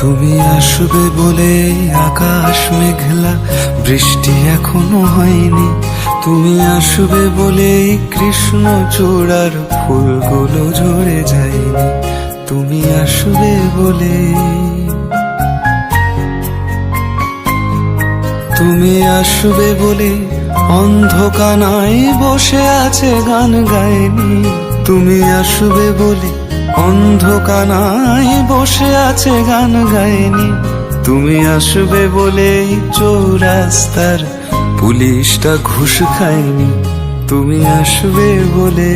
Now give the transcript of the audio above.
তুমি আসবে বলে আকাশ মেঘলা, বৃষ্টি এখনো হয়নি। তুমি আসবে বলে কৃষ্ণ চূড়ার ফুলগুলো ঝরে যায়নি। তুমি আসবে বলে, তুমি আসবে বলে অন্ধকানায় বসে আছে গান গায়নি। তুমি আসবে বলে অন্ধকানায় বসে আছে গান গায়নি। তুমি আসবে বলে চৌরাস্তার পুলিশটা ঘুষ খায়নি। তুমি আসবে বলে